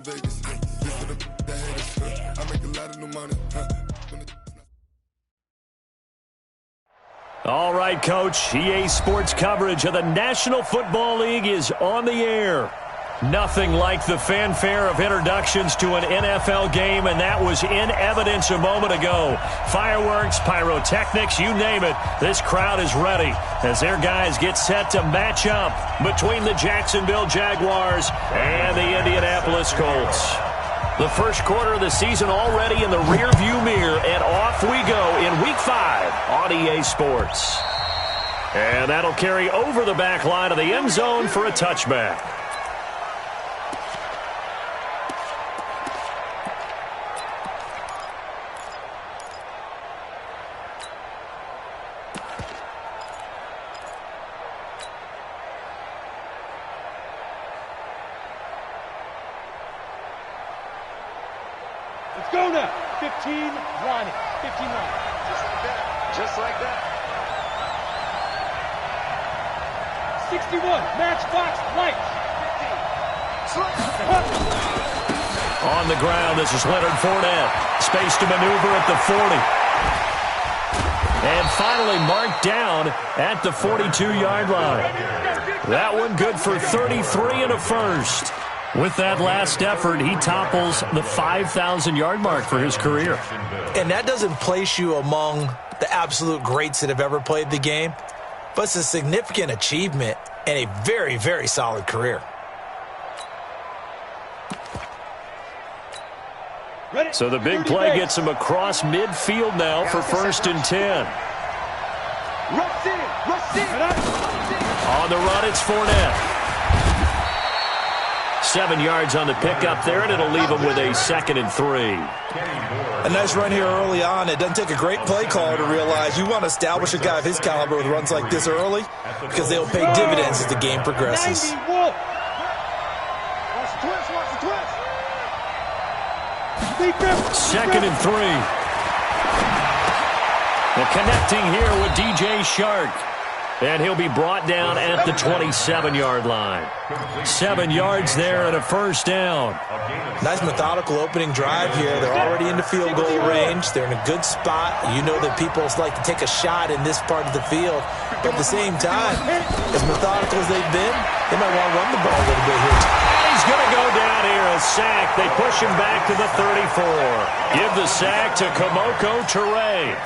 Vegas, this for the haters, I make a lot of new money, All right, Coach, EA Sports coverage of the National Football League is on the air. Nothing like the fanfare of introductions to an NFL game, and that was in evidence a moment ago. Fireworks, pyrotechnics, you name it. This crowd is ready as their guys get set to match up between the Jacksonville Jaguars and the Indianapolis Colts. The first quarter of the season already in the rearview mirror, and off we go in Week 5 on EA Sports. And that'll carry over the back line of the end zone for a touchback. Let's go now. 15 lining. 15 lining. Just like that. Just like that. 61. Matchbox lights. 15. On the ground, this is Leonard Fournette. Space to maneuver at the 40. And finally marked down at the 42-yard line. That one good for 33 and a first. With that last effort, he topples the 5,000-yard mark for his career. And that doesn't place you among the absolute greats that have ever played the game, but it's a significant achievement and a very, very solid career. So the big play gets him across midfield now for 1st and 10. On the run, it's Fournette. 7 yards on the pickup there, and it'll leave him with a 2nd and 3. A nice run here early on. It doesn't take a great play caller to realize you want to establish a guy of his caliber with runs like this early because they'll pay dividends as the game progresses. Second and 3. Well, connecting here with DJ Shark. And he'll be brought down at the 27-yard line. 7 yards there and a first down. Nice methodical opening drive here. They're already in the field goal range. They're in a good spot. You know that people like to take a shot in this part of the field. But at the same time, as methodical as they've been, they might want to run the ball a little bit here. He's going to go down here, a sack. They push him back to the 34. Give the sack to Kamoko Toure.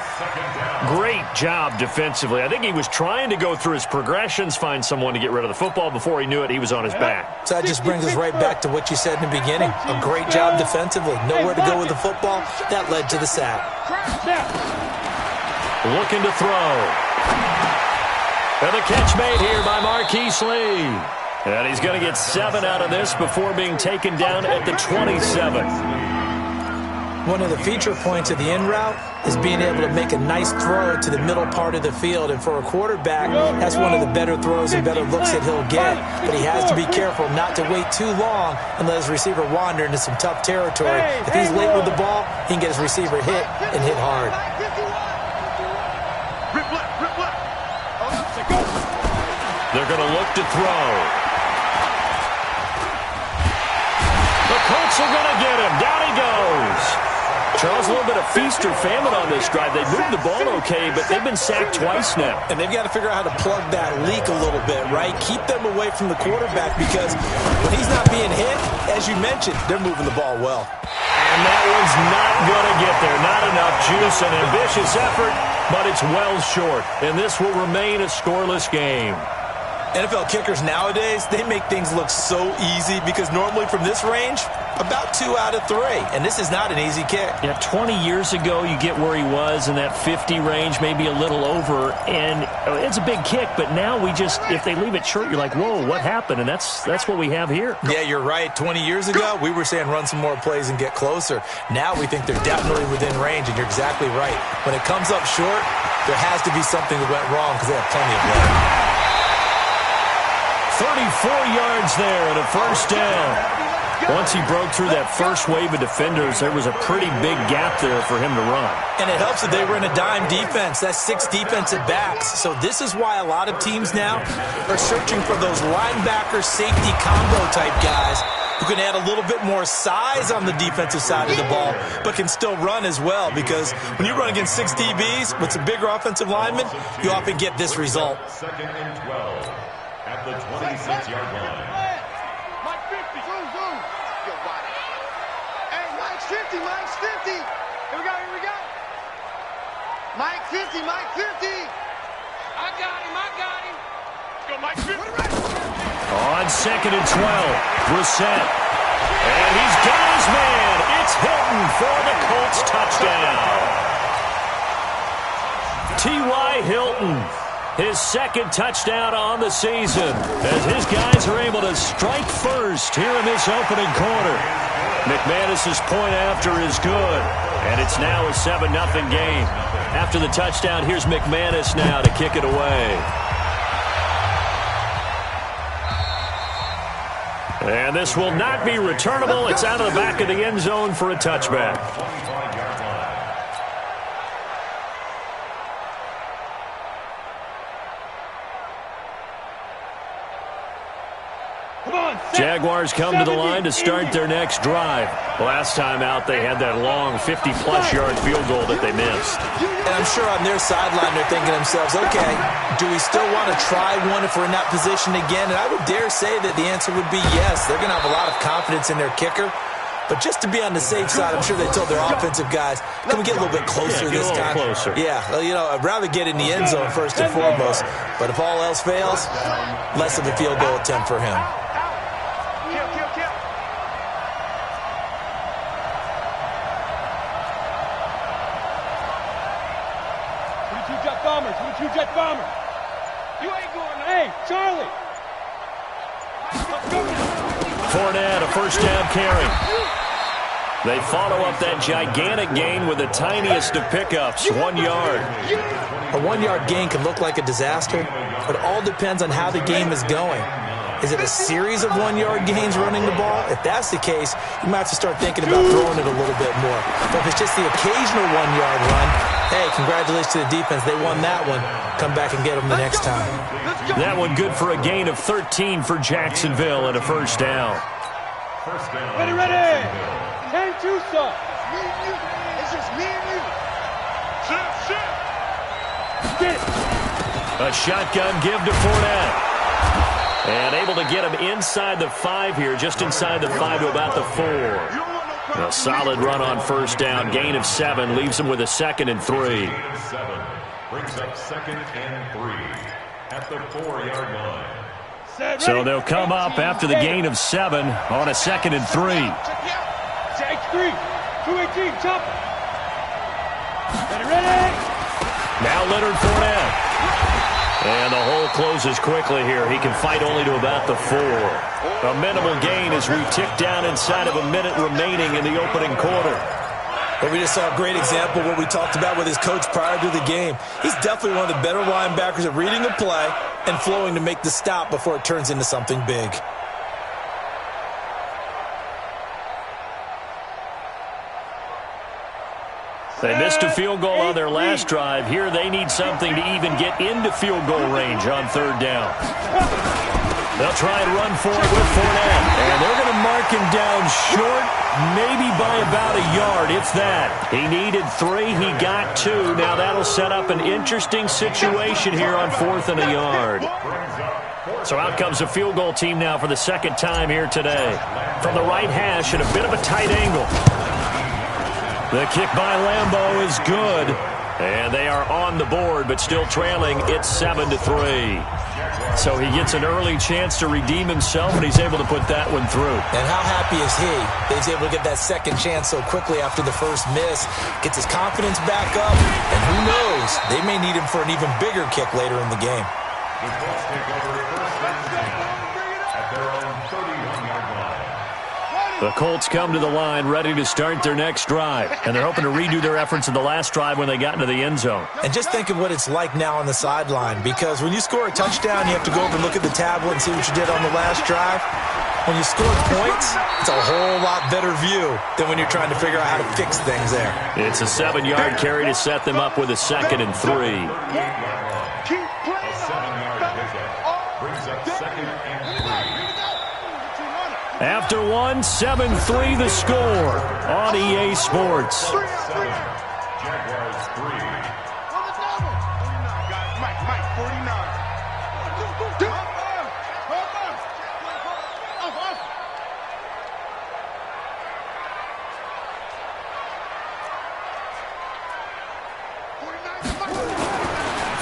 Great job defensively. I think he was trying to go through his progressions, find someone to get rid of the football. Before he knew it, he was on his back. So that just brings us right back to what you said in the beginning. A great job defensively. Nowhere to go with the football. That led to the sack. Looking to throw. And the catch made here by Marquise Lee. And he's going to get 7 out of this before being taken down at the 27. One of the feature points of the in route is being able to make a nice throw to the middle part of the field. And for a quarterback, that's one of the better throws and better looks that he'll get. But he has to be careful not to wait too long and let his receiver wander into some tough territory. If he's late with the ball, he can get his receiver hit and hit hard. They're going to look to throw. The Colts are going to get him. Down he goes. Charles, a little bit of feast or famine on this drive. They moved the ball okay, but they've been sacked twice now. And they've got to figure out how to plug that leak a little bit, right? Keep them away from the quarterback because when he's not being hit, as you mentioned, they're moving the ball well. And that one's not going to get there. Not enough juice. An ambitious effort, but it's well short. And this will remain a scoreless game. NFL kickers nowadays, they make things look so easy because normally from this range, about 2 out of 3. And this is not an easy kick. Yeah, 20 years ago, you get where he was in that 50 range, maybe a little over. And it's a big kick, but now we just, if they leave it short, you're like, whoa, what happened? And that's what we have here. Yeah, you're right. 20 years ago, we were saying run some more plays and get closer. Now we think they're definitely within range, and you're exactly right. When it comes up short, there has to be something that went wrong because they have plenty of room. 34 yards there and a first down. Once he broke through that first wave of defenders, there was a pretty big gap there for him to run. And it helps that they were in a dime defense. That's 6 defensive backs. So this is why a lot of teams now are searching for those linebacker safety combo type guys who can add a little bit more size on the defensive side of the ball, but can still run as well, because when you run against 6 DBs with some bigger offensive linemen, you often get this result. 2nd and 12 at the 26-yard line. Mike 50. Zoom, zoom. Yo, watch. Hey, Mike's 50. Mike's 50. Here we go. Here we go. Mike 50. Mike 50. I got him. I got him. Go, Mike 50. On 2nd and 12, Brissett. And he's got his man. It's Hilton for the Colts touchdown. T.Y. Hilton, his 2nd touchdown on the season, as his guys are able to strike first here in this opening quarter. McManus's point after is good, and it's now a 7-0 game. After the touchdown, here's McManus now to kick it away. And this will not be returnable. It's out of the back of the end zone for a touchback. Jaguars come to the line to start their next drive. Last time out, they had that long 50-plus yard field goal that they missed. And I'm sure on their sideline they're thinking to themselves, okay, do we still want to try one if we're in that position again? And I would dare say that the answer would be yes. They're going to have a lot of confidence in their kicker. But just to be on the safe side, I'm sure they told their offensive guys, can we get a little bit closer this time? Closer. Yeah, well, you know, I'd rather get in the end zone first and foremost. But if all else fails, less of a field goal attempt for him. Jet bomber. You ain't going. Hey, Charlie. Fournette, a first down carry. They follow up that gigantic gain with the tiniest of pickups, 1 yard. A 1 yard gain can look like a disaster, but it all depends on how the game is going. Is it a series of 1 yard gains running the ball? If that's the case, you might have to start thinking about throwing it a little bit more. But if it's just the occasional 1 yard run, hey, congratulations to the defense. They won that one. Come back and get them the next time. That one good for a gain of 13 for Jacksonville and a first down. Ready, ready. 10-2, son. It's just me and you. Get it. A shotgun give to Fournette. And able to get him inside the 5 here, just inside the 5 to about the 4. A solid run on first down, gain of 7, leaves him with a 2nd and 3. Brings up 2nd and 3 at the 4-yard line. So they'll come up after the gain of 7 on a 2nd and 3. Take 3. 218, chop. Ready, ready. Now Leonard Fournette. And the hole closes quickly here. He can fight only to about the 4. A minimal gain as we tick down inside of a minute remaining in the opening quarter. But we just saw a great example of what we talked about with his coach prior to the game. He's definitely one of the better linebackers at reading the play and flowing to make the stop before it turns into something big. They missed a field goal on their last drive. Here they need something to even get into field goal range on 3rd down. They'll try and run for it with Fournette. And they're going to mark him down short, maybe by about a yard, if that. He needed 3. He got 2. Now that'll set up an interesting situation here on 4th and a yard. So out comes a field goal team now for the 2nd time here today. From the right hash at a bit of a tight angle. The kick by Lambeau is good. And they are on the board, but still trailing. It's 7-3. So he gets an early chance to redeem himself, and he's able to put that one through. And how happy is he that he's able to get that second chance so quickly after the first miss? Gets his confidence back up, and who knows? They may need him for an even bigger kick later in the game. The Colts take over 1st and 10 at their own 31-yard line. The Colts come to the line ready to start their next drive. And they're hoping to redo their efforts in the last drive when they got into the end zone. And just think of what it's like now on the sideline, because when you score a touchdown, you have to go over and look at the tablet and see what you did on the last drive. When you score points, it's a whole lot better view than when you're trying to figure out how to fix things there. It's a 7-yard carry to set them up with a 2nd and 3. A 7-yard pickup brings up 2nd and 3. After one, 7-3 the score on EA Sports. Jaguars 3. Mike, 49.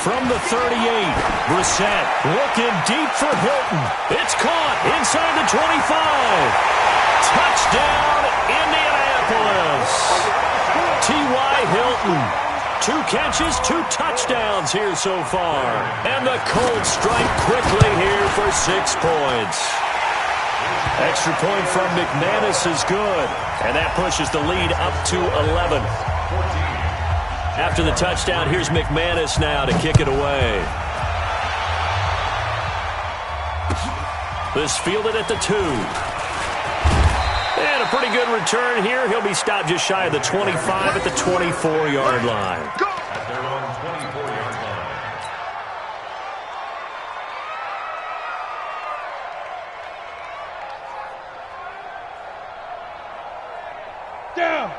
From the 38, Brissett looking deep for Hilton. It's caught inside the 25. Touchdown, Indianapolis. T.Y. Hilton. 2 catches, 2 touchdowns here so far. And the Colts strike quickly here for 6 points. Extra point from McManus is good. And that pushes the lead up to 11. After the touchdown, here's McManus now to kick it away. This fielded at the 2. And a pretty good return here. He'll be stopped just shy of the 25 at the 24-yard line. At their own 24-yard line.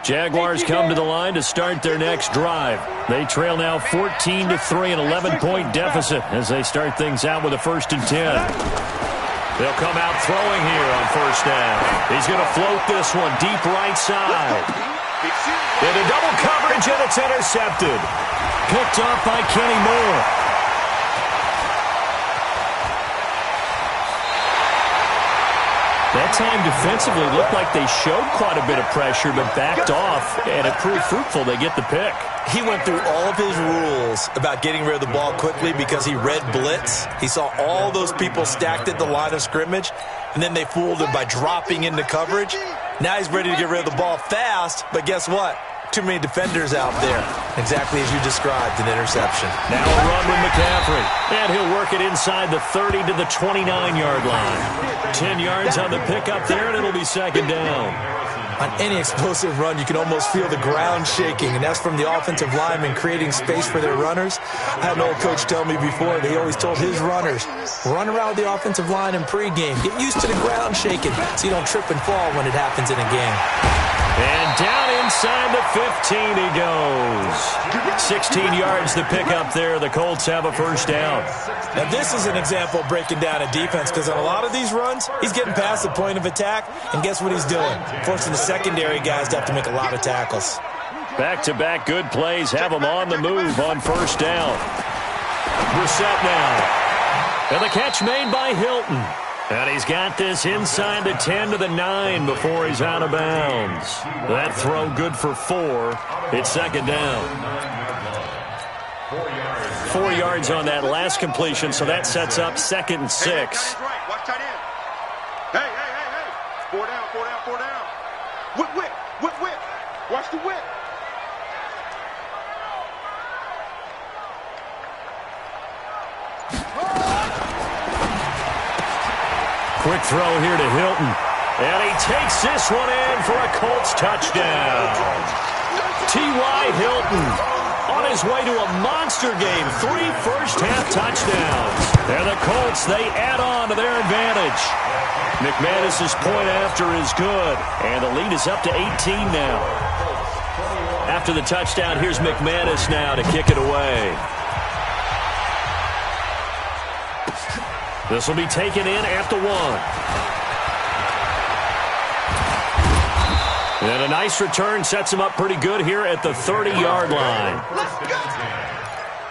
Jaguars come to the line to start their next drive. They trail now 14-3, an 11-point deficit as they start things out with a 1st and 10. They'll come out throwing here on 1st down. He's going to float this one deep right side. Into double coverage, and it's intercepted. Picked off by Kenny Moore. That time defensively looked like they showed quite a bit of pressure but backed off, and it proved fruitful. They get the pick. He went through all of his rules about getting rid of the ball quickly because he read blitz. He saw all those people stacked at the line of scrimmage, and then they fooled him by dropping into coverage. Now he's ready to get rid of the ball fast, but guess what? Too many defenders out there. Exactly as you described, an interception. Now a run with McCaffrey. And he'll work it inside the 30 to the 29-yard line. 10 yards on the pickup there, and it'll be 2nd down. On any explosive run, you can almost feel the ground shaking, and that's from the offensive linemen creating space for their runners. I had an old coach tell me before, he always told his runners, run around the offensive line in pregame. Get used to the ground shaking so you don't trip and fall when it happens in a game. And down inside the 15 he goes. 16 yards the pickup there. The Colts have a 1st down. Now this is an example of breaking down a defense because on a lot of these runs, he's getting past the point of attack, and guess what he's doing? Forcing the secondary guys to have to make a lot of tackles. Back-to-back good plays have them on the move on 1st down. Brissett now. And the catch made by Hilton. And he's got this inside the 10 to the 9 before he's out of bounds. That throw good for 4. It's 2nd down. 4 yards on that last completion, so that sets up 2nd and 6. Watch tight end. Hey. 4 down. Whip. Watch the whip. Quick throw here to Hilton. And he takes this one in for a Colts touchdown. T.Y. Hilton on his way to a monster game. 3 first-half touchdowns. And the Colts, they add on to their advantage. McManus's point after is good. And the lead is up to 18 now. After the touchdown, here's McManus now to kick it away. This will be taken in at the 1. And a nice return sets him up pretty good here at the 30-yard line.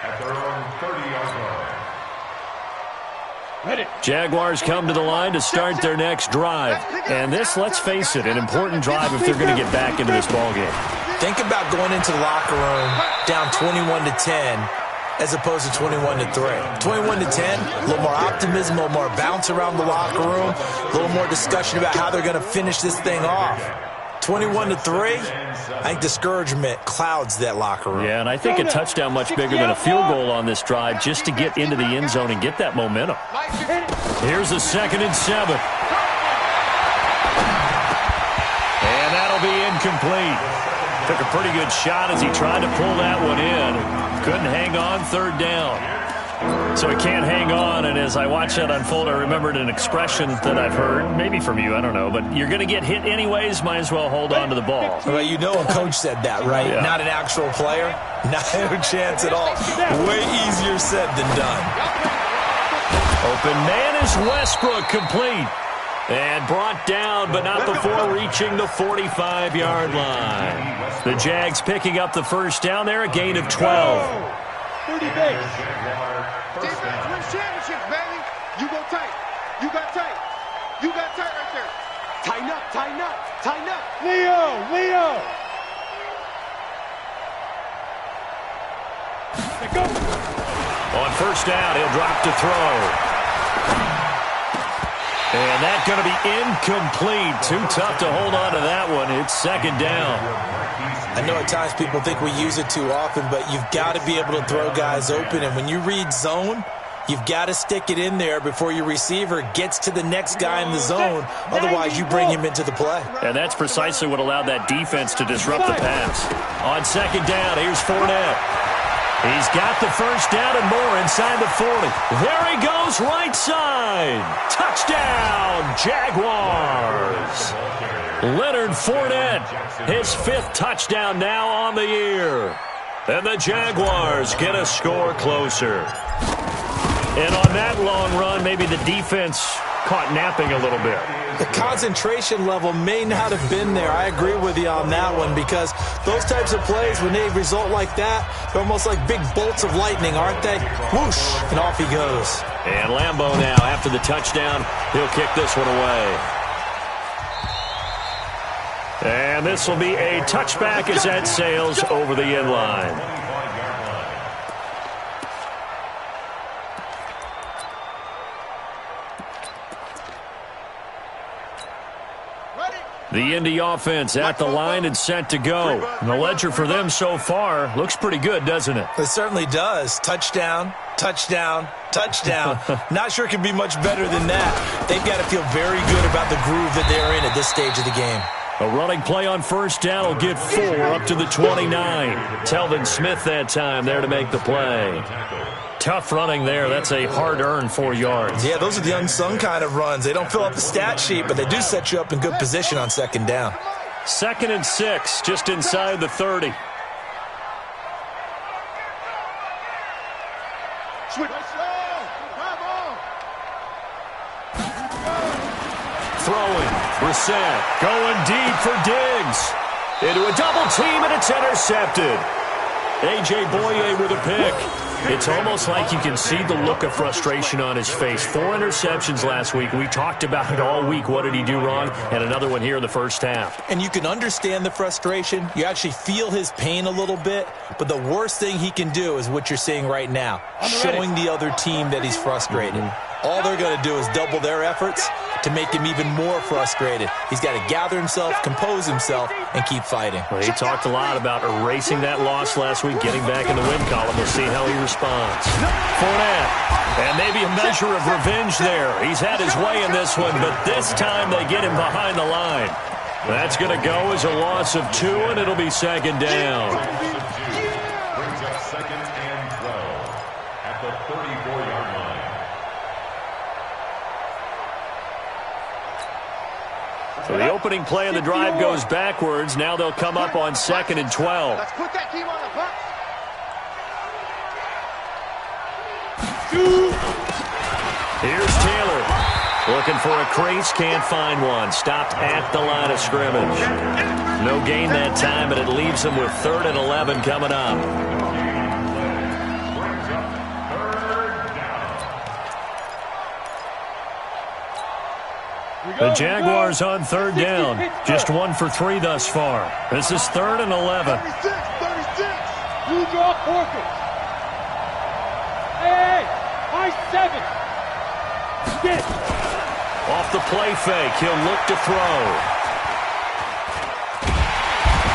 At their own 30-yard line. Jaguars come to the line to start their next drive. And this, let's face it, an important drive if they're going to get back into this ballgame. Think about going into the locker room down 21-10. As opposed to 21-3. 21-10, a little more optimism, a little more bounce around the locker room, a little more discussion about how they're going to finish this thing off. 21-3, I think discouragement clouds that locker room. Yeah, and I think a touchdown much bigger than a field goal on this drive just to get into the end zone and get that momentum. Here's a 2nd and 7. And that'll be incomplete. Took a pretty good shot as he tried to pull that one in. Couldn't hang on 3rd down. So he can't hang on, and as I watch that unfold, I remembered an expression that I've heard, maybe from you, I don't know, but you're going to get hit anyways, might as well hold on to the ball. Well, you know a coach said that, right? Yeah. Not an actual player. Not a chance at all. Way easier said than done. Open man is Westbrook, complete. And brought down, but not before reaching the 45-yard line. The Jags picking up the first down there, a gain of 12. 30 base. Defense wins championships, baby. You go tight. You got tight. You got tight right there. Tighten up, tighten up, tighten up. Leo. Let's go. On first down, he'll drop to throw. And that's going to be incomplete. Too tough to hold on to that one. It's second down. I know at times people think we use it too often, but you've got to be able to throw guys open. And when you read zone, you've got to stick it in there before your receiver gets to the next guy in the zone. Otherwise, you bring him into the play. And that's precisely what allowed that defense to disrupt the pass. On second down, here's Fournette. He's got the first down and more inside the 40. There he goes, right side. Touchdown, Jaguars. Leonard Fournette, his 5th touchdown now on the year. And the Jaguars get a score closer. And on that long run, maybe the defense caught napping a little bit. The concentration level may not have been there. I agree with you on that one, because those types of plays, when they result like that, they're almost like big bolts of lightning, aren't they? Whoosh, and off he goes. And Lambeau now, after the touchdown, he'll kick this one away. And this will be a touchback as that sails over the end line. The Indy offense at the line and set to go. And the ledger for them so far looks pretty good, doesn't it? It certainly does. Touchdown, touchdown, touchdown. Not sure it can be much better than that. They've got to feel very good about the groove that they're in at this stage of the game. A running play on first down will get 4 up to the 29. Telvin Smith that time there to make the play. Tough running there. That's a hard-earned 4 yards. Yeah, those are the unsung kind of runs. They don't fill up the stat sheet, but they do set you up in good position on second down. 2nd and 6, just inside the 30. Throwing, Brissett going deep for Diggs. Into a double team, and it's intercepted. A.J. Boye with a pick. It's almost like you can see the look of frustration on his face. 4 interceptions last week. We talked about it all week. What did he do wrong? And another one here in the first half. And you can understand the frustration. You actually feel his pain a little bit. But the worst thing he can do is what you're seeing right now, showing the other team that he's frustrated. All they're going to do is double their efforts to make him even more frustrated. He's got to gather himself, compose himself, and keep fighting. Well, he talked a lot about erasing that loss last week, getting back in the win column. We'll see how he responds. Fournette, and maybe a measure of revenge there. He's had his way in this one, but this time they get him behind the line. That's going to go as a loss of 2, and it'll be second down. Brings up 2nd and 12 at the 34-yard line. So the opening play of the drive goes backwards. Now they'll come up on 2nd and 12. Let's put that team on the box. Here's Taylor. Looking for a crease, can't find one. Stopped at the line of scrimmage. No gain that time, but it leaves them with 3rd and 11 coming up. The Jaguars on 3rd down. Just 1 for 3 thus far. This is 3rd and 11. 36. You draw forfeit. Hey, my 7. Get. Off the play fake, he'll look to throw.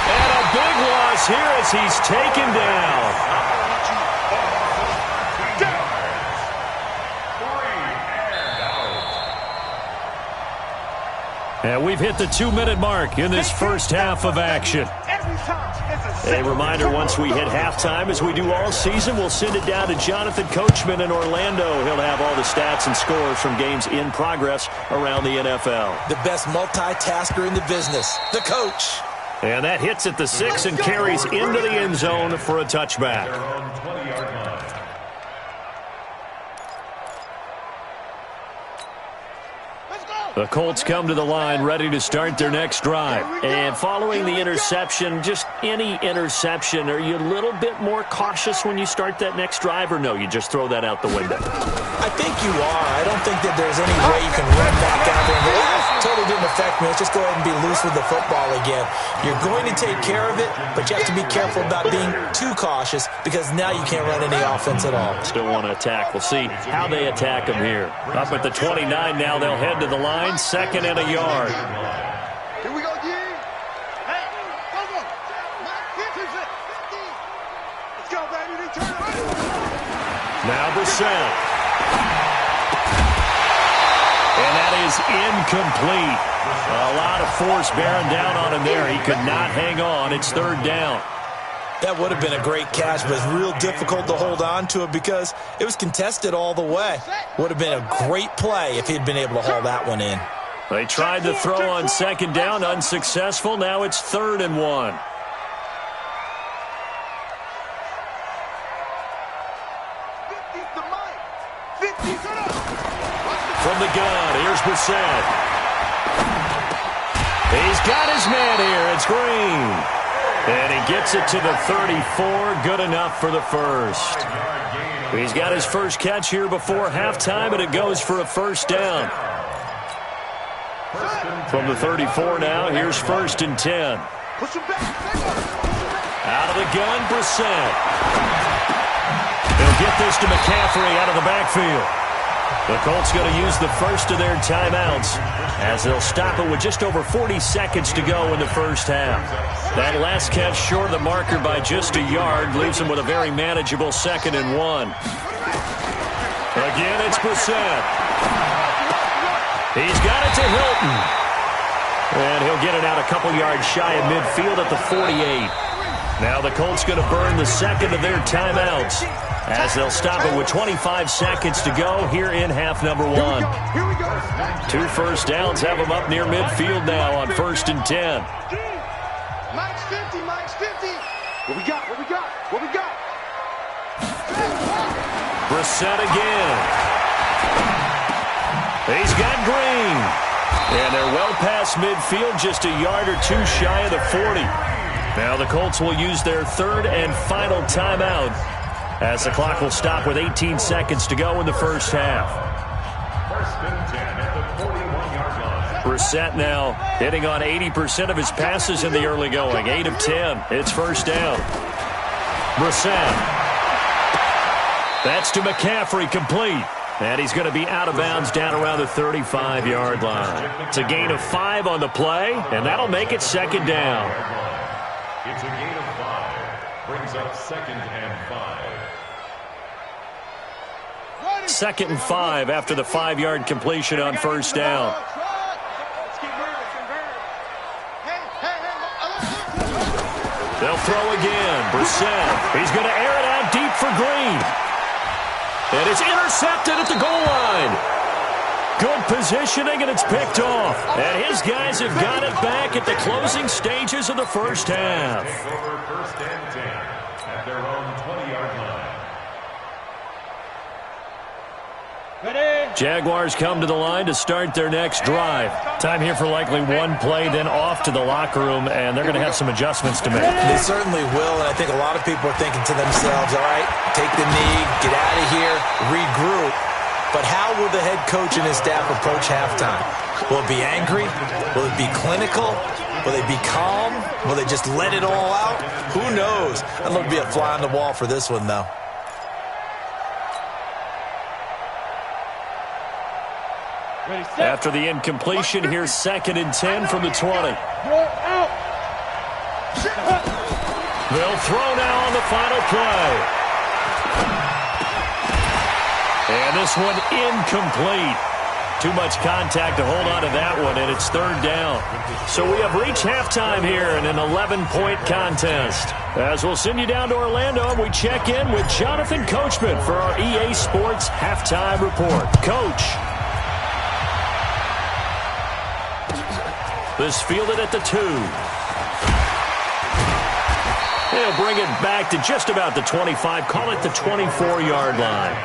And a big loss here as he's taken down. And we've hit the 2-minute mark in this first half of action. A reminder, once we hit halftime, as we do all season, we'll send it down to Jonathan Coachman in Orlando. He'll have all the stats and scores from games in progress around the NFL. The best multitasker in the business, the coach. And that hits at the 6 and carries into the end zone for a touchback. The Colts come to the line ready to start their next drive. And following the interception, just any interception, are you a little bit more cautious when you start that next drive, or no, you just throw that out the window? I think you are. I don't think that there's any way you can run back out there and go, totally didn't affect me. Let's just go ahead and be loose with the football again. You're going to take care of it, but you have to be careful about being too cautious because now you can't run any offense at all. Still want to attack. We'll see how they attack them here. Up at the 29 now, they'll head to the line. 2nd and a yard. Here we go, G. Hey, go. Mike, 50. Let's go, baby. They turn it. Now Brissett. And that is incomplete. A lot of force bearing down on him there. He could not hang on. It's 3rd down. That would have been a great catch, but it's real difficult to hold on to it because it was contested all the way. Would have been a great play if he'd been able to haul that one in. They tried to throw on 2nd down, unsuccessful. Now it's 3rd and 1. From the gun, here's Brissett. He's got his man here. It's Green. And he gets it to the 34. Good enough for the first. He's got his first catch here before halftime, and it goes for a 1st down. From the 34 now, here's 1st and 10. Out of the gun, Brissett. He'll get this to McCaffrey out of the backfield. The Colts going to use the first of their timeouts as they'll stop it with just over 40 seconds to go in the first half. That last catch short of the marker by just a yard leaves him with a very manageable 2nd and 1. Again, it's Brissett. He's got it to Hilton. And he'll get it out a couple yards shy of midfield at the 48. Now the Colts going to burn the 2nd of their timeouts as they'll stop it with 25 seconds to go here in half number 1. 2 first downs have them up near midfield now on 1st and 10. Mike's 50. What we got? Brissett again. He's got Green. And they're well past midfield, just a yard or 2 shy of the 40. Now the Colts will use their 3rd and final timeout as the clock will stop with 18 seconds to go in the first half. 1st and 10 at the 41-yard line. Brissett now hitting on 80% of his passes in the early going. 8 of 10. It's 1st down. Brissett. That's to McCaffrey, complete. And he's going to be out of bounds down around the 35-yard line. It's a gain of 5 on the play, and that'll make it 2nd down. It's a gain of 5. Brings up 2nd and 5. 2nd and 5 after the 5-yard completion on 1st down. They'll throw again. Brissett. He's going to air it out deep for Green. And it's intercepted at the goal line. Good positioning, and it's picked off. And his guys have got it back at the closing stages of the first half. Over 1st and 10 at their own 20-yard line. Jaguars come to the line to start their next drive. Time here for likely one play, then off to the locker room, and they're going to have some adjustments to make. They certainly will, and I think a lot of people are thinking to themselves, all right, take the knee, get out of here, regroup. But how will the head coach and his staff approach halftime? Will it be angry? Will it be clinical? Will they be calm? Will they just let it all out? Who knows? I'd love to be a fly on the wall for this one, though. After the incompletion, here's 2nd and 10 from the 20. They'll throw now on the final play. And this one incomplete. Too much contact to hold on to that one, and it's third down. So we have reached halftime here in an 11-point contest. As we'll send you down to Orlando, and we check in with Jonathan Coachman for our EA Sports Halftime Report. Coach. This fielded at the 2. They'll bring it back to just about the 25. Call it the 24-yard line.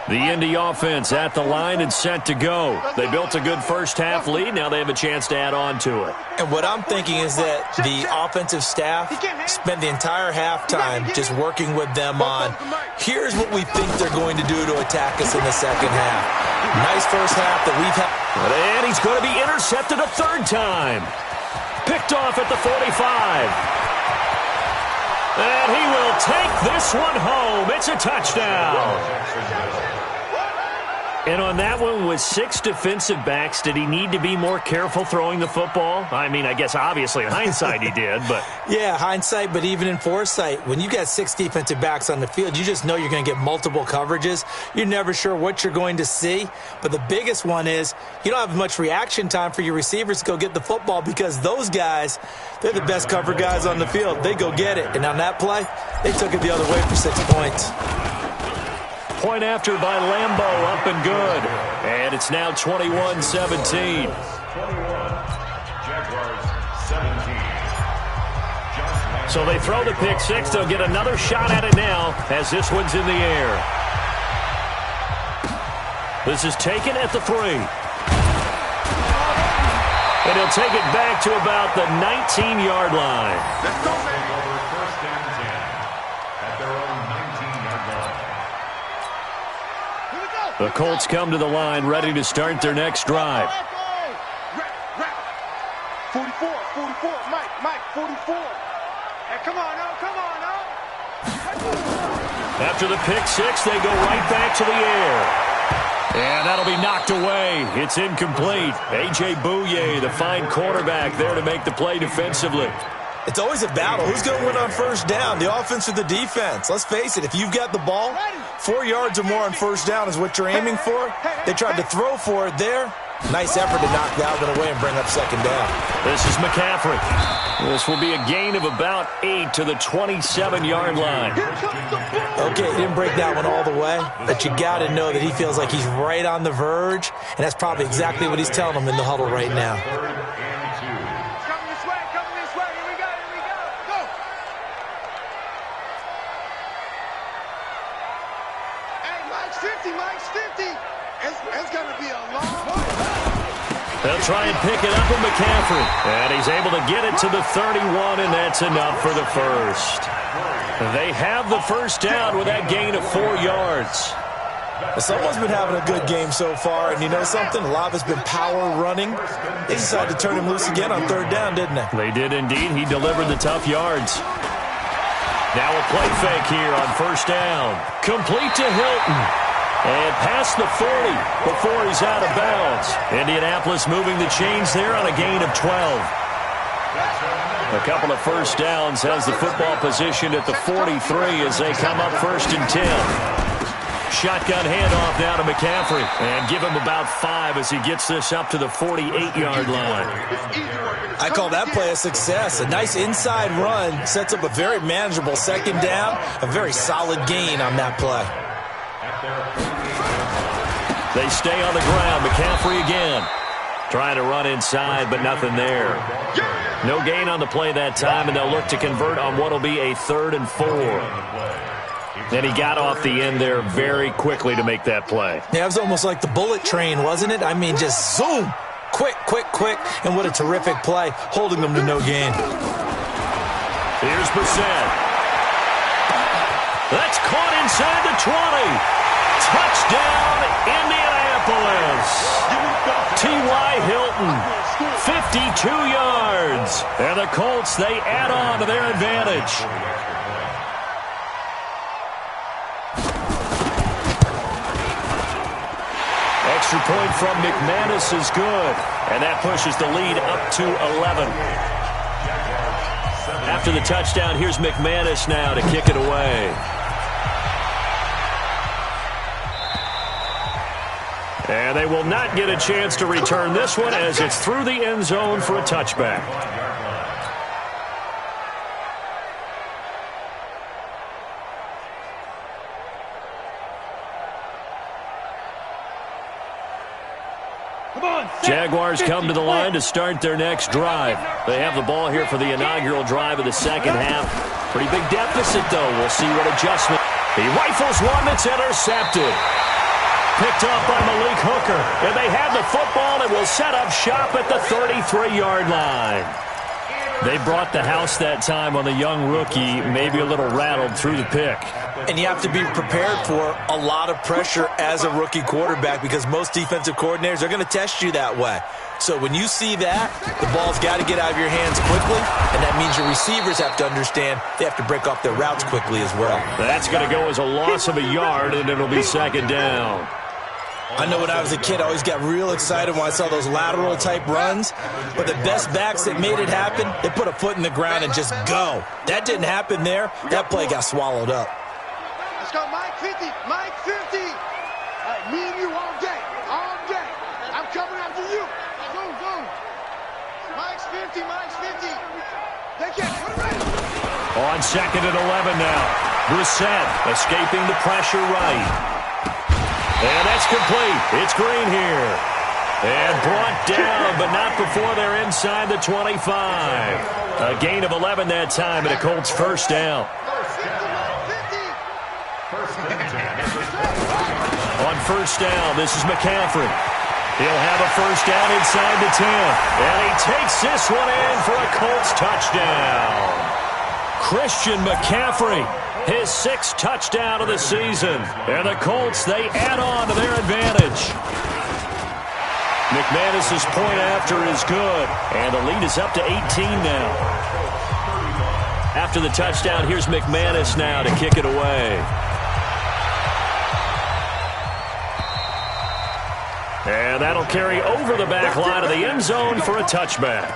The Indy offense at the line and set to go. They built a good first-half lead. Now they have a chance to add on to it. And what I'm thinking is that the offensive staff spent the entire halftime just working with them on, here's what we think they're going to do to attack us in the second half. Nice first half that we've had. And he's going to be intercepted a third time. Picked off at the 45. And he will take this one home. It's a touchdown. And on that one, with 6 defensive backs, did he need to be more careful throwing the football? I mean, I guess obviously in hindsight he did, but... Yeah, hindsight, but even in foresight, when you got 6 defensive backs on the field, you just know you're going to get multiple coverages. You're never sure what you're going to see. But the biggest one is you don't have much reaction time for your receivers to go get the football because those guys, they're the best cover guys on the field. They go get it. And on that play, they took it the other way for 6 points. Point after by Lambo, up and good. And it's now 21-17. 21, Jaguars 17. So they throw the pick 6. They'll get another shot at it now as this one's in the air. This is taken at the 3. And he'll take it back to about the 19-yard line. Let's go, man. Over first and 10 at their own 19-yard line. The Colts come to the line ready to start their next drive. 44, Mike, 44. Hey, come on now. After the pick 6, they go right back to the air. And that'll be knocked away. It's incomplete. A.J. Bouye, the fine quarterback, there to make the play defensively. It's always a battle. Who's going to win on first down, the offense or the defense? Let's face it, if you've got the ball, 4 yards or more on first down is what you're aiming for. They tried to throw for it there. Nice effort to knock that one away and bring up second down. This is McCaffrey. This will be a gain of about 8 to the 27-yard line. Okay, he didn't break that one all the way, but you got to know that he feels like he's right on the verge, and that's probably exactly what he's telling them in the huddle right now. Mike's 50. It's going to be a long one. They'll try and pick it up with McCaffrey. And he's able to get it to the 31, and that's enough for the first. They have the first down with that gain of 4 yards. Someone's been having a good game so far, and you know something? A lot of it's been power running. They decided to turn him loose again on third down, didn't they? They did indeed. He delivered the tough yards. Now a play fake here on first down. Complete to Hilton. And past the 40 before he's out of bounds. Indianapolis moving the chains there on a gain of 12. A couple of first downs has the football positioned at the 43 as they come up first and 10. Shotgun handoff now to McCaffrey. And give him about 5 as he gets this up to the 48-yard line. I call that play a success. A nice inside run sets up a very manageable second down. A very solid gain on that play. They stay on the ground. McCaffrey again. Trying to run inside, but nothing there. No gain on the play that time, and they'll look to convert on what will be a 3rd and 4. Then he got off the end there very quickly to make that play. Yeah, it was almost like the bullet train, wasn't it? I mean, just zoom. Quick. And what a terrific play, holding them to no gain. Here's Brissett. That's caught inside the 20. Touchdown, Indianapolis. T.Y. Hilton, 52 yards. And the Colts, they add on to their advantage. extra point from McManus is good. And that pushes the lead up to 11. After the touchdown, here's McManus now to kick it away. And they will not get a chance to return this one as it's through the end zone for a touchback. Jaguars come to the line to start their next drive. They have the ball here for the inaugural drive of the second half. Pretty big deficit, though. We'll see what adjustment. He rifles one that's intercepted. Picked off by Malik Hooker. And they have the football and will set up shop at the 33-yard line. They brought the house that time on the young rookie, maybe a little rattled through the pick. And you have to be prepared for a lot of pressure as a rookie quarterback because most defensive coordinators are going to test you that way. So when you see that, the ball's got to get out of your hands quickly, and that means your receivers have to understand they have to break off their routes quickly as well. That's going to go as a loss of a yard, and it'll be second down. I know when I was a kid, I always got real excited when I saw those lateral-type runs. But the best backs that made it happen, they put a foot in the ground and just go. That didn't happen there. That play got swallowed up. Let's go, Mike 50. Mike 50. Me and you all day. All day. I'm coming after you. Zoom, zoom. Mike's 50. Mike's 50. They can't put it right. On second and 11 now. Brissett escaping the pressure right. And that's complete. It's Green here. And brought down, but not before they're inside the 25. A gain of 11 that time, and a Colts first down. On first down, this is McCaffrey. He'll have a first down inside the 10. And he takes this one in for a Colts touchdown. Christian McCaffrey. His sixth touchdown of the season. And the Colts, they add on to their advantage. McManus's point after is good. And the lead is up to 18 now. After the touchdown, here's McManus now to kick it away. And that'll carry over the back line of the end zone for a touchback.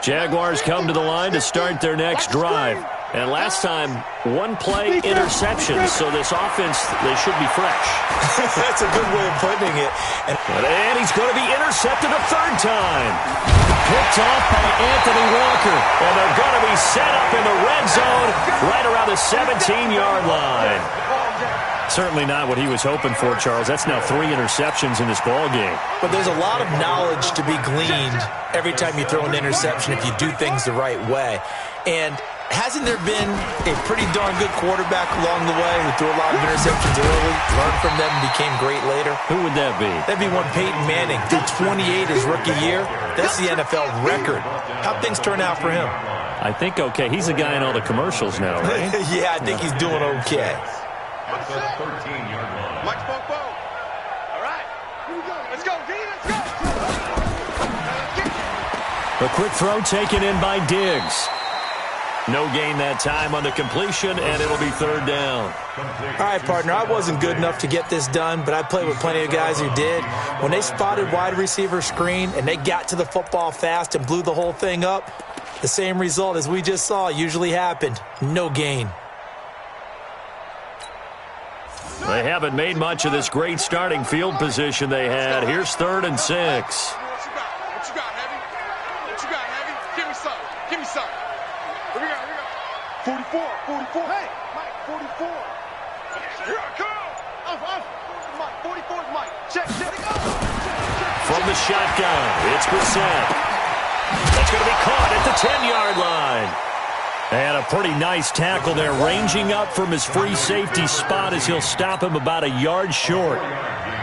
Jaguars come to the line to start their next drive. And last time, one play interception. So this offense, they should be fresh. That's a good way of putting it. And he's going to be intercepted a third time. Picked off by Anthony Walker. And they're going to be set up in the red zone right around the 17-yard line. Certainly not what he was hoping for, Charles. That's now 3 interceptions in this ball game. But there's a lot of knowledge to be gleaned every time you throw an interception if you do things the right way. And hasn't there been a pretty darn good quarterback along the way who threw a lot of interceptions early, learned from them, and became great later? Who would that be? That'd be one Peyton Manning. Threw 28 his rookie year. That's the NFL record. How'd things turn out for him? I think okay. He's the guy in all the commercials now, right? Yeah, I think he's doing okay. At the 13-yard line. Mike Bobo. All right. Here we go. Let's go, D. Let's go. A quick throw taken in by Diggs. No gain that time on the completion, and it'll be third down. All right, partner, I wasn't good enough to get this done, but I played with plenty of guys who did. When they spotted wide receiver screen and they got to the football fast and blew the whole thing up, the same result as we just saw usually happened. No gain. They haven't made much of this great starting field position they had. Here's 3rd and 6. What you got, Heavy? What you got, Heavy? Give me some. Give me some. Here we go, here we go. 44. Hey, Mike, 44. Here I come. Mike, 44 is Mike. Check. From the shotgun, it's Brissett. That's going to be caught at the 10-yard line. And a pretty nice tackle there, ranging up from his free safety spot as he'll stop him about a yard short.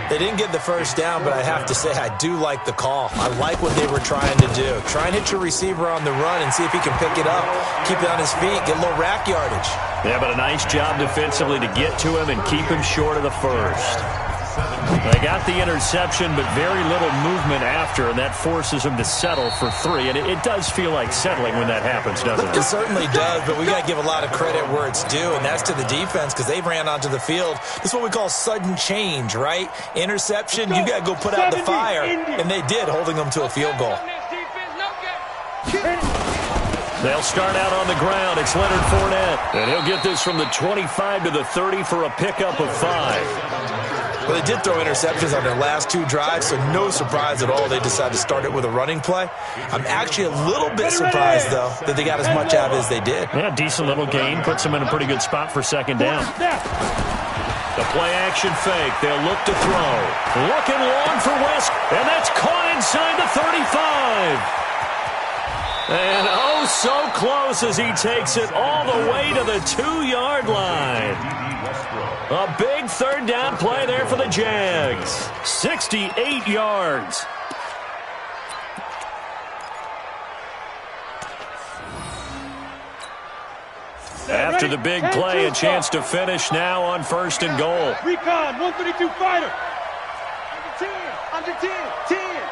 They didn't get the first down, but I have to say I do like the call. I like what they were trying to do. Try and hit your receiver on the run and see if he can pick it up. Keep it on his feet, get a little rack yardage. Yeah, but a nice job defensively to get to him and keep him short of the first. They got the interception, but very little movement after, and that forces them to settle for 3. And it does feel like settling when that happens, doesn't it? It certainly does, but we got to give a lot of credit where it's due, and that's to the defense because they ran onto the field. This is what we call sudden change, right? Interception, you got to go put out the fire, and they did, holding them to a field goal. They'll start out on the ground. It's Leonard Fournette, and he'll get this from the 25 to the 30 for a pickup of 5. Well, they did throw interceptions on their last 2 drives, so no surprise at all they decided to start it with a running play. I'm actually a little bit surprised, though, that they got as much out as they did. Yeah, decent little gain. Puts them in a pretty good spot for second down. The play-action fake. They'll look to throw. Looking long for West, and that's caught inside the 35. And oh, so close as he takes it all the way to the 2-yard line. A big third down play there for the Jags. 68 yards. After the big play, a chance to finish now on 1st and goal. Recon, 132 fighter. Under 10, 10.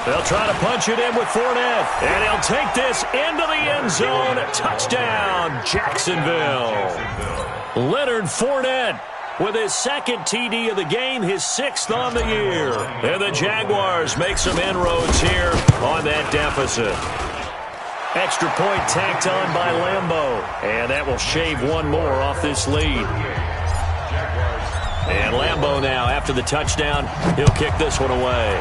They'll try to punch it in with Fournette, and he'll take this into the end zone. Touchdown, Jacksonville. Leonard Fournette with his 2nd TD of the game, his 6th on the year. And the Jaguars make some inroads here on that deficit. Extra point tacked on by Lambeau, and that will shave one more off this lead. And Lambeau now, after the touchdown, he'll kick this one away.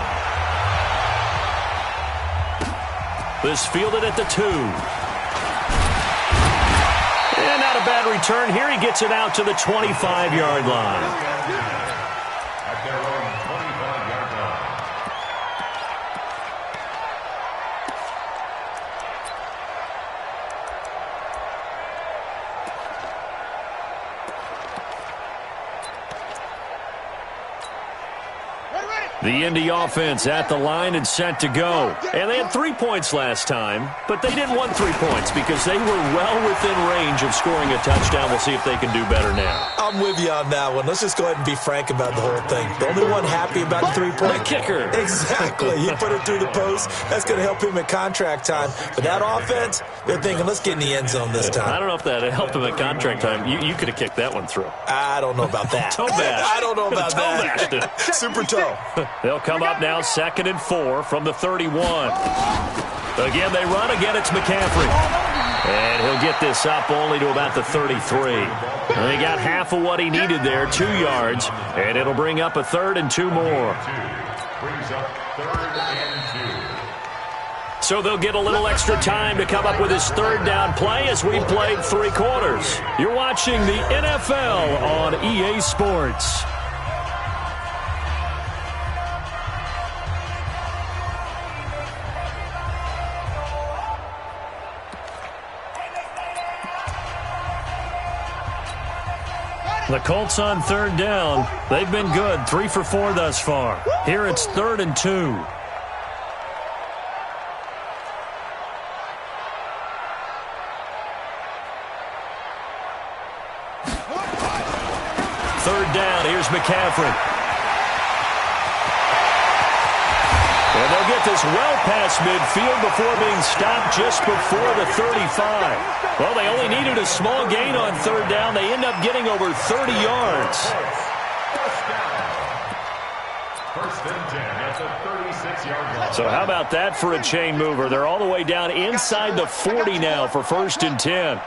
This fielded at the 2. And not a bad return. Here he gets it out to the 25-yard line. At their own 25-yard line. The Indy offense at the line and set to go. And they had 3 points last time, but they didn't want 3 points because they were well within range of scoring a touchdown. We'll see if they can do better now. I'm with you on that one. Let's just go ahead and be frank about the whole thing. The only one happy about the 3-point. The kicker. Exactly. He put it through the post. That's going to help him at contract time. But that offense, they're thinking, let's get in the end zone this time. I don't know if that helped him at contract time. You could have kicked that one through. I don't know about that. Toe bash. I don't know about that. Super toe. They'll come up now 2nd and 4 from the 31. Again, they run. Again, it's McCaffrey. And he'll get this up only to about the 33. And he got half of what he needed there, 2 yards. And it'll bring up a 3rd and 2 more. Brings up 3rd and 2. So they'll get a little extra time to come up with his 3rd down play as we played 3 quarters. You're watching the NFL on EA Sports. The Colts on 3rd down. They've been good, 3 for 4 thus far. Here it's 3rd and 2. 3rd down, here's McCaffrey. And they'll get this well past midfield before being stopped just before the 35. Well, they only needed a small gain on 3rd down. They end up getting over 30 yards. First and 10 at the 36-yard line. So how about that for a chain mover? They're all the way down inside the 40 now for 1st and 10.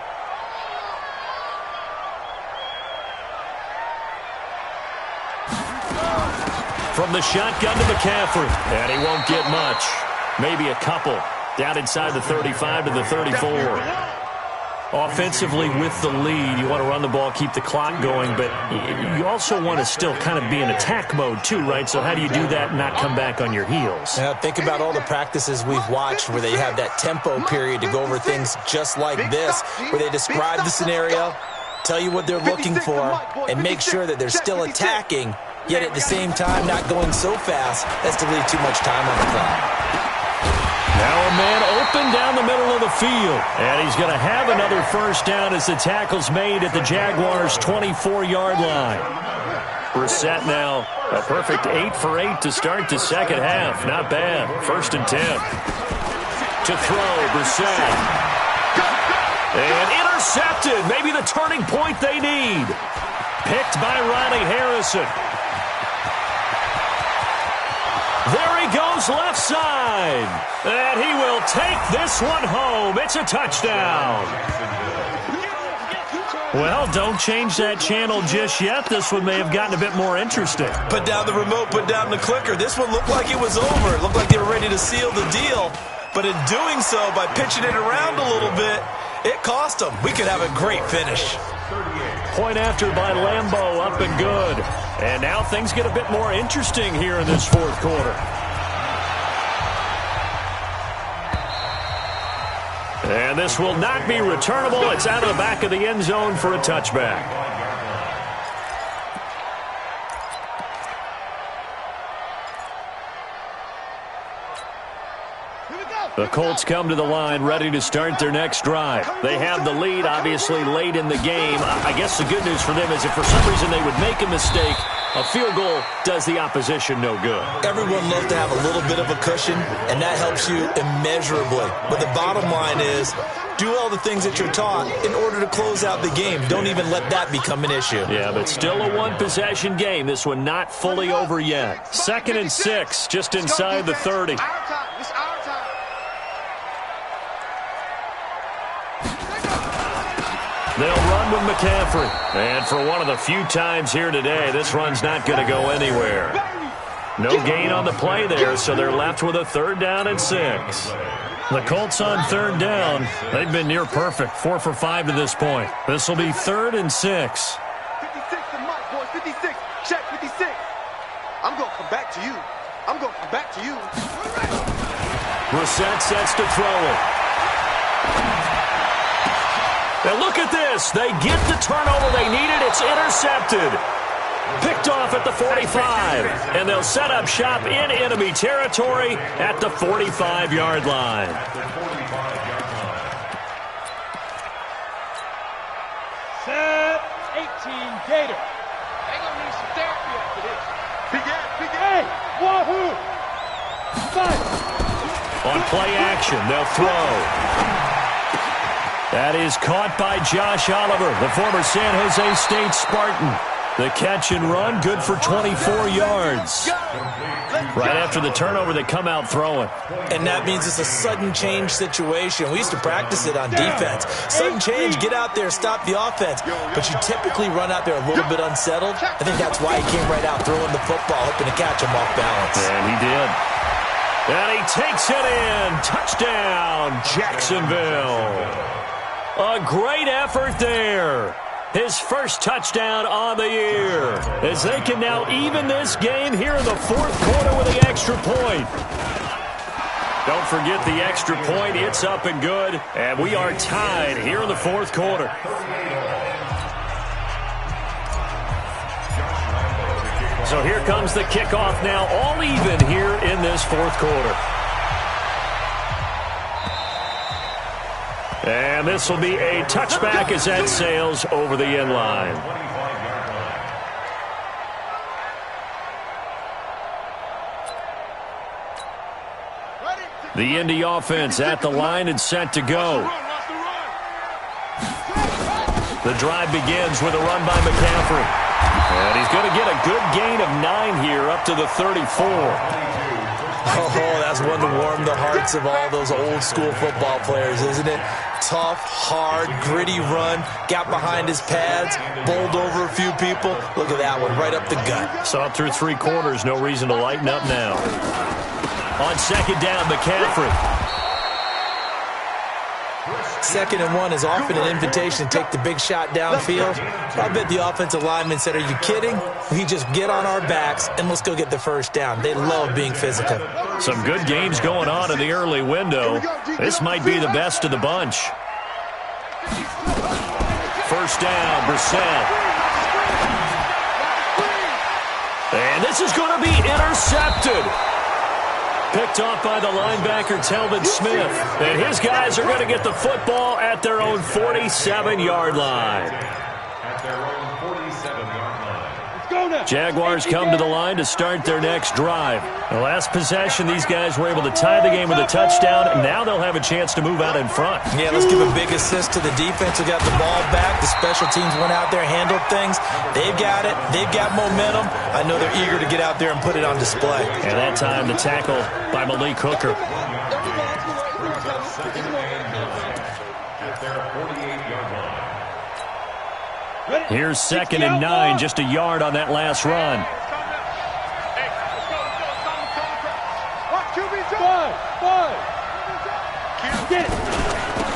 From the shotgun to McCaffrey. And he won't get much. Maybe a couple. Down inside the 35 to the 34. Offensively with the lead, you want to run the ball, keep the clock going, but you also want to still kind of be in attack mode too, right? So how do you do that and not come back on your heels? Yeah, think about all the practices we've watched where they have that tempo period to go over things just like this, where they describe the scenario, tell you what they're looking for, and make sure that they're still attacking, yet at the same time not going so fast as to leave too much time on the clock. Now a man open down the middle of the field. And he's going to have another first down as the tackle's made at the Jaguars' 24-yard line. Brissett now a perfect 8 for 8 to start the second half. Not bad. 1st and 10. To throw, Brissett. And intercepted. Maybe the turning point they need. Picked by Riley Harrison. There he goes left side. And he will take this one home. It's a touchdown. Well, don't change that channel just yet. This one may have gotten a bit more interesting. Put down the remote, put down the clicker. This one looked like it was over. It looked like they were ready to seal the deal. But in doing so, by pitching it around a little bit, it cost them. We could have a great finish. Point after by Lambeau, up and good. And now things get a bit more interesting here in this fourth quarter. And this will not be returnable. It's out of the back of the end zone for a touchback. The Colts come to the line ready to start their next drive. They have the lead, obviously, late in the game. I guess the good news for them is if for some reason they would make a mistake, a field goal does the opposition no good. Everyone loves to have a little bit of a cushion, and that helps you immeasurably. But the bottom line is, do all the things that you're taught in order to close out the game. Don't even let that become an issue. Yeah, but still a one-possession game. This one not fully over yet. 2nd and 6, just inside the 30. It's our time. They'll run with McCaffrey. And for one of the few times here today, this run's not going to go anywhere. No gain on the play there, so they're left with a 3rd down and 6. The Colts on 3rd down. They've been near perfect, 4 for 5 to this point. This will be 3rd and 6. 56 to Mike, boys. 56. Check 56. I'm going to come back to you. I'm going to come back to you. Brissett sets to throw it. Now look at this. They get the turnover they needed. It's intercepted. Picked off at the 45. And they'll set up shop in enemy territory at the 45-yard line. Set 18 Gator. They going to need some therapy after this. Big Hey, wahoo! Fight! On play action, they'll throw. That is caught by Josh Oliver, the former San Jose State Spartan. The catch and run, good for 24 yards. Right after the turnover, they come out throwing. And that means it's a sudden change situation. We used to practice it on defense. Sudden change, get out there, stop the offense. But you typically run out there a little bit unsettled. I think that's why he came right out throwing the football, hoping to catch him off balance. And he did. And he takes it in. Touchdown, Jacksonville. A great effort there. His first touchdown on the year. As they can now even this game here in the fourth quarter with the extra point. Don't forget the extra point. It's up and good. And we are tied here in the fourth quarter. So here comes the kickoff now, all even here in this fourth quarter. And this will be a touchback as that sails over the end line. The Indy offense at the line and set to go. The drive begins with a run by McCaffrey. And he's going to get a good gain of 9 here up to the 34. Oh, that's one to warm the hearts of all those old school football players, isn't it? Tough, hard, gritty run, got behind his pads, bowled over a few people. Look at that one, right up the gut. Saw it through 3 quarters, no reason to lighten up now. On 2nd down, McCaffrey. 2nd and 1 is often an invitation to take the big shot downfield. I bet the offensive lineman said, are you kidding? We just get on our backs and let's go get the first down. They love being physical. Some good games going on in the early window. This might be the best of the bunch. First down, Brissett. And this is going to be intercepted. Picked off by the linebacker, Telvin Smith. And his guys are going to get the football at their own 47-yard line. At their own 47-yard line. Jaguars come to the line to start their next drive. The last possession, these guys were able to tie the game with a touchdown, and now they'll have a chance to move out in front. Yeah, let's give a big assist to the defense who got the ball back. The special teams went out there, handled things. They've got it. They've got momentum. I know they're eager to get out there and put it on display. And that time, the tackle by Malik Hooker. Second and 9 at their 48-yard line. Here's 2nd and 9, just a yard on that last run.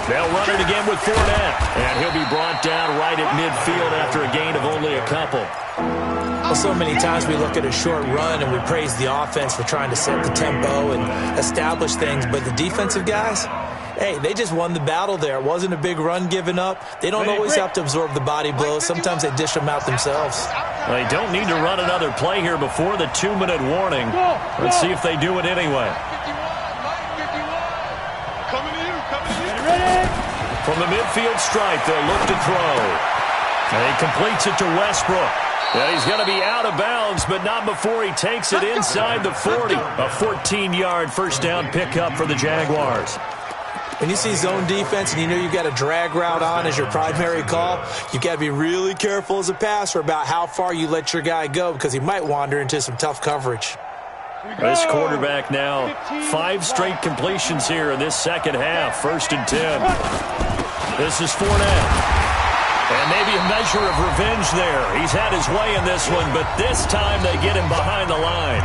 They'll run it again with Fournette, and he'll be brought down right at midfield after a gain of only a couple. Well, so many times we look at a short run and we praise the offense for trying to set the tempo and establish things, but the defensive guys, hey, they just won the battle there. It wasn't a big run given up. They don't always have to absorb the body blows. Sometimes they dish them out themselves. Well, they don't need to run another play here before the 2-minute warning. Let's see if they do it anyway. From the midfield stripe, they'll look to throw. And he completes it to Westbrook. And he's going to be out of bounds, but not before he takes it inside the 40. A 14-yard first down pickup for the Jaguars. When you see zone defense and you know you've got a drag route on as your primary call, you've got to be really careful as a passer about how far you let your guy go because he might wander into some tough coverage. This quarterback now, 5 straight completions here in this second half. 1st and 10. This is Fournette. And maybe a measure of revenge there. He's had his way in this one, but this time they get him behind the line.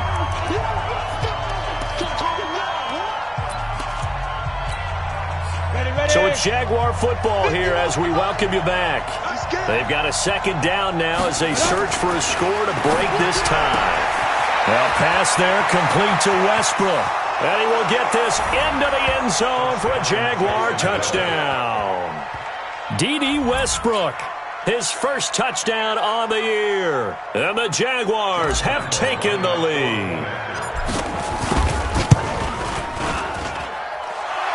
So it's Jaguar football here as we welcome you back. They've got a 2nd down now as they search for a score to break this tie. Well, pass there complete to Westbrook. And he will get this into the end zone for a Jaguar touchdown. D.D. Westbrook, his first touchdown on the year. And the Jaguars have taken the lead.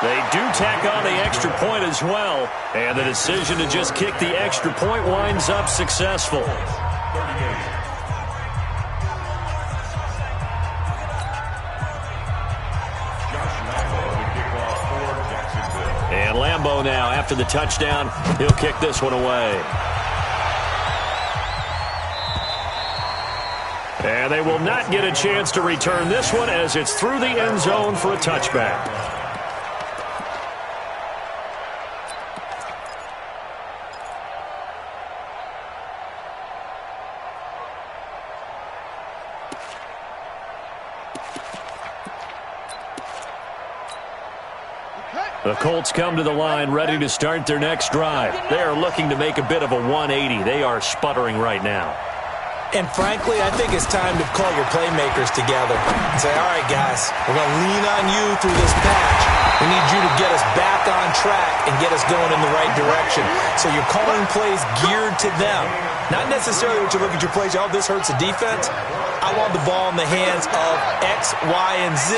They do tack on the extra point as well. And the decision to just kick the extra point winds up successful. And Lambeau now, after the touchdown, he'll kick this one away. And they will not get a chance to return this one as it's through the end zone for a touchback. The Colts come to the line ready to start their next drive. They are looking to make a bit of a 180. They are sputtering right now. And frankly, I think it's time to call your playmakers together and say, all right, guys, we're going to lean on you through this patch. We need you to get us back on track and get us going in the right direction. So you're calling plays geared to them. Not necessarily what you look at your plays, oh, this hurts the defense. I want the ball in the hands of X, Y, and Z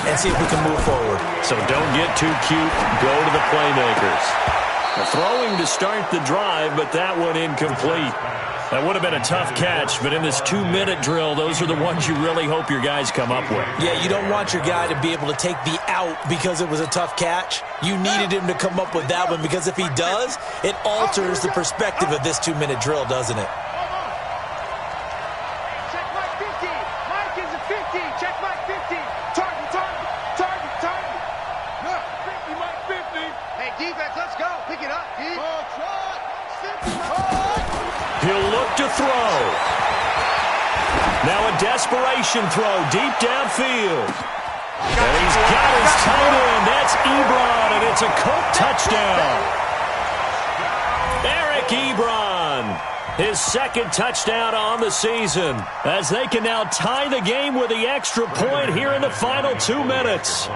and see if we can move forward. So don't get too cute. Go to the playmakers. The throwing to start the drive, but that one incomplete. That would have been a tough catch, but in this 2-minute drill, those are the ones you really hope your guys come up with. Yeah, you don't want your guy to be able to take the out because it was a tough catch. You needed him to come up with that one because if he does, it alters the perspective of this 2-minute drill, doesn't it? Check Mike 50. Mike is a 50. Check Mike 50. Target, target, target, target. 50, Mike 50. Hey, defense, let's go. Pick it up, D. He'll look to throw. Now a desperation throw deep downfield. And he's got his tight end. That's Ebron, and it's a Colt touchdown. Eric Ebron, his 2nd touchdown on the season, as they can now tie the game with the extra point here in the final 2 minutes.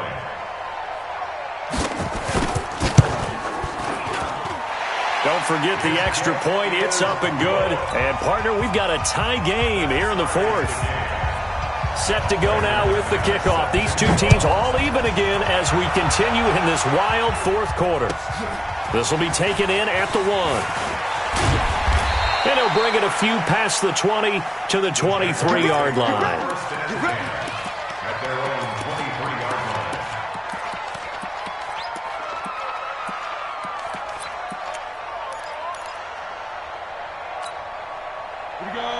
Don't forget the extra point. It's up and good. And, partner, we've got a tie game here in the 4th. Set to go now with the kickoff. These two teams all even again as we continue in this wild fourth quarter. This will be taken in at the 1. And he'll bring it a few past the 20 to the 23-yard line.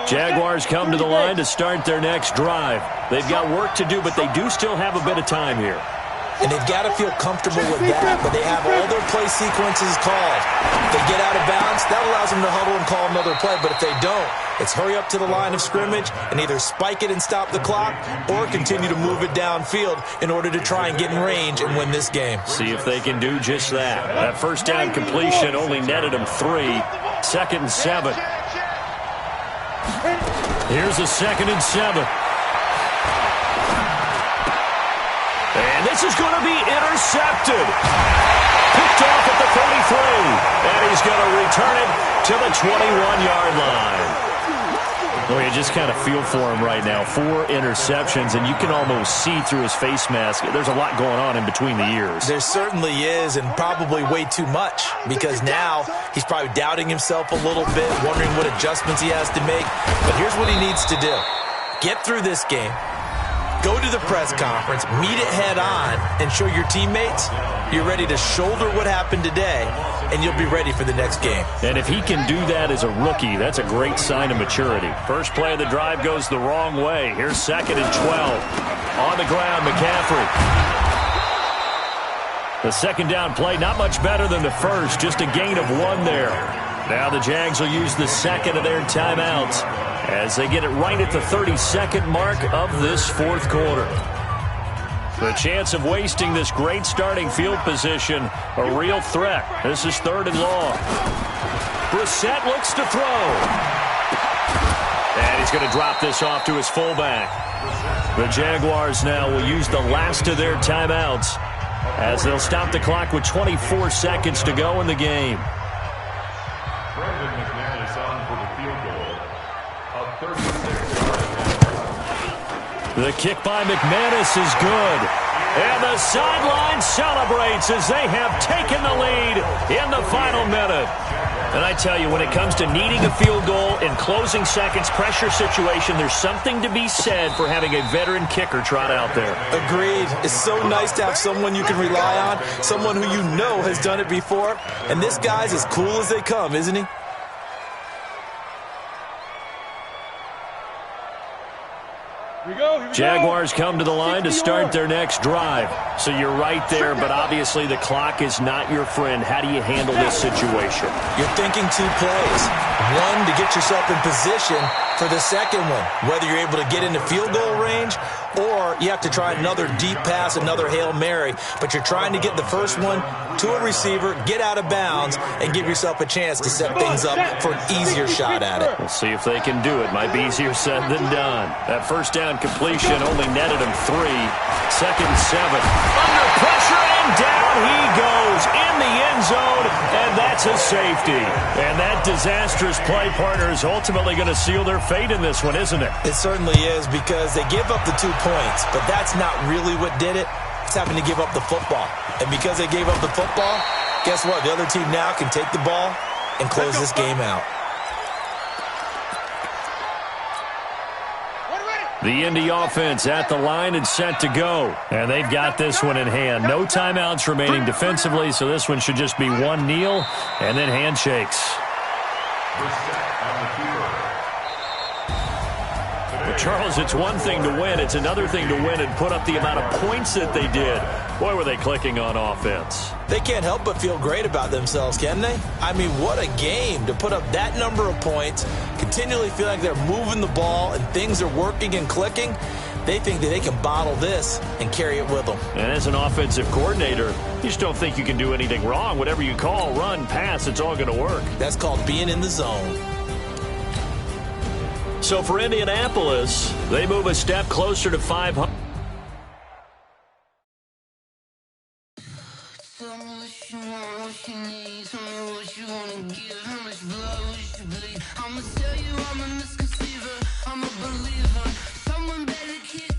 Jaguars come to the line to start their next drive. They've got work to do, but they do still have a bit of time here. And they've got to feel comfortable with that, but they have all their play sequences called. If they get out of bounds, that allows them to huddle and call another play, but if they don't, it's hurry up to the line of scrimmage and either spike it and stop the clock or continue to move it downfield in order to try and get in range and win this game. See if they can do just that. That first down completion only netted them 3. 2nd and 7. Here's a 2nd and 7. And this is going to be intercepted. Picked off at the 33. And he's going to return it to the 21-yard line. Well, you just kind of feel for him right now. 4 interceptions, and you can almost see through his face mask. There's a lot going on in between the ears. There certainly is, and probably way too much, because now he's probably doubting himself a little bit, wondering what adjustments he has to make. But here's what he needs to do. Get through this game. Go to the press conference, meet it head on, and show your teammates you're ready to shoulder what happened today, and you'll be ready for the next game. And if he can do that as a rookie, that's a great sign of maturity. First play of the drive goes the wrong way. Here's 2nd and 12. On the ground, McCaffrey. The second down play, not much better than the first, just a gain of 1 there. Now the Jags will use the second of their timeouts as they get it right at the 32nd mark of this fourth quarter. The chance of wasting this great starting field position, a real threat. This is 3rd and long. Brissett looks to throw. And he's going to drop this off to his fullback. The Jaguars now will use the last of their timeouts as they'll stop the clock with 24 seconds to go in the game. The kick by McManus is good. And the sideline celebrates as they have taken the lead in the final minute. And I tell you, when it comes to needing a field goal in closing seconds, pressure situation, there's something to be said for having a veteran kicker trot out there. Agreed. It's so nice to have someone you can rely on, someone who you know has done it before. And this guy's as cool as they come, isn't he? Jaguars come to the line to start their next drive. So you're right there, but obviously the clock is not your friend. How do you handle this situation? You're thinking 2 plays. 1 to get yourself in position for the second one, whether you're able to get into field goal range or you have to try another deep pass, another Hail Mary. But you're trying to get the first one to a receiver, get out of bounds, and give yourself a chance to set things up for an easier shot at it. We'll see if they can do it. Might be easier said than done. That first down completion only netted him 3. 2nd and 7. Under pressure, and down he goes in the end zone, and that's a safety. And that disastrous play partner is ultimately going to seal their fate in this one, isn't it? It certainly is, because they give up the 2 points, but that's not really what did it. It's having to give up the football. And because they gave up the football, guess what? The other team now can take the ball and close this game out. The Indy offense at the line and set to go. And they've got this one in hand. No timeouts remaining defensively, so this one should just be 1 kneel and then handshakes. Well, Charles, it's one thing to win. It's another thing to win and put up the amount of points that they did. Boy, were they clicking on offense. They can't help but feel great about themselves, can they? I mean, what a game to put up that number of points, continually feel like they're moving the ball and things are working and clicking. They think that they can bottle this and carry it with them. And as an offensive coordinator, you just don't think you can do anything wrong. Whatever you call, run, pass, it's all going to work. That's called being in the zone. So for Indianapolis, they move a step closer to 500. I'ma tell you I'm a misconceiver, I'm a believer. Someone better kiss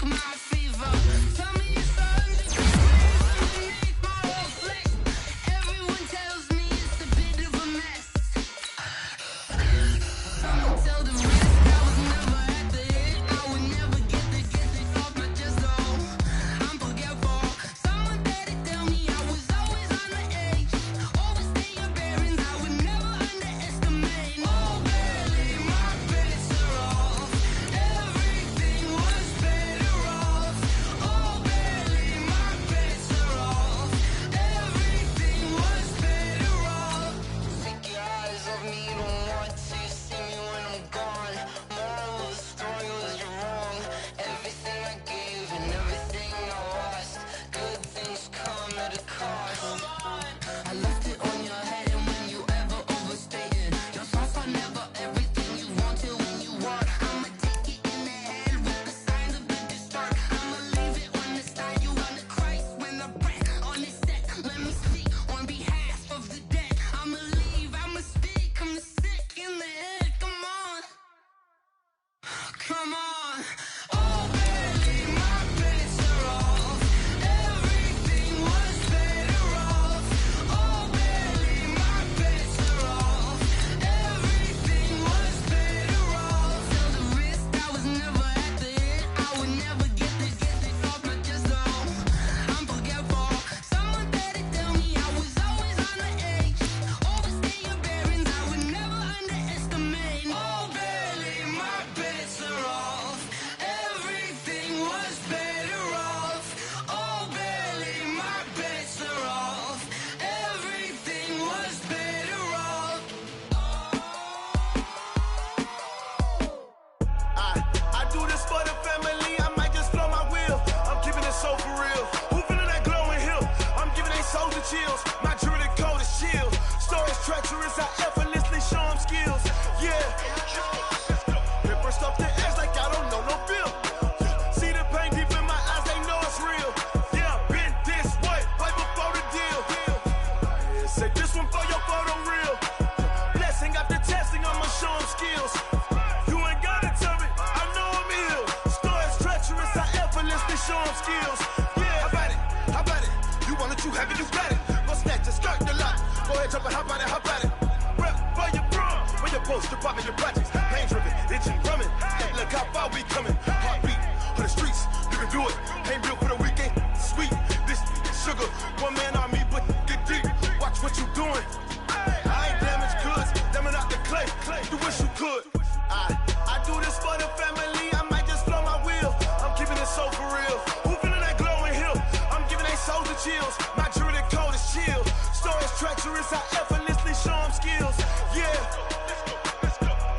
tag it, you got it. Go snatch it, start the lot. Go ahead, jump it, hop on it, hop at it. Rep for your bra, for your post, you're popping your projects. Pain driven, itching, drumming. Hey, look how far we coming. Heartbeat on the streets, you can do it. Ain't built for the weekend, sweet. This sugar, one man on me, but get deep. Watch what you doing. I ain't damaged goods, damn it out the clay. You wish you could. I do this for the family. I might just blow my wheel. I'm keeping it so for real. Who feeling that glowing hill? I'm giving they souls the chills. My jewelry code is chill. Stories treacherous, I effortlessly show them skills. Yeah.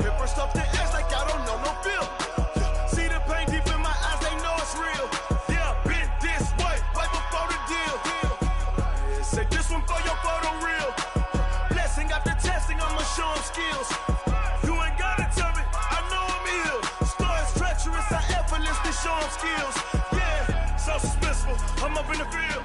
Hit first off the edge like I don't know no feel. See the pain deep in my eyes, they know it's real. Yeah, been this way, right before the deal. Yeah, say this one for your photo reel. Blessing after testing, I'ma show them skills. You ain't gotta tell me, I know I'm ill. Stories treacherous, I effortlessly show them skills. Yeah, so suspenseful, I'm up in the field.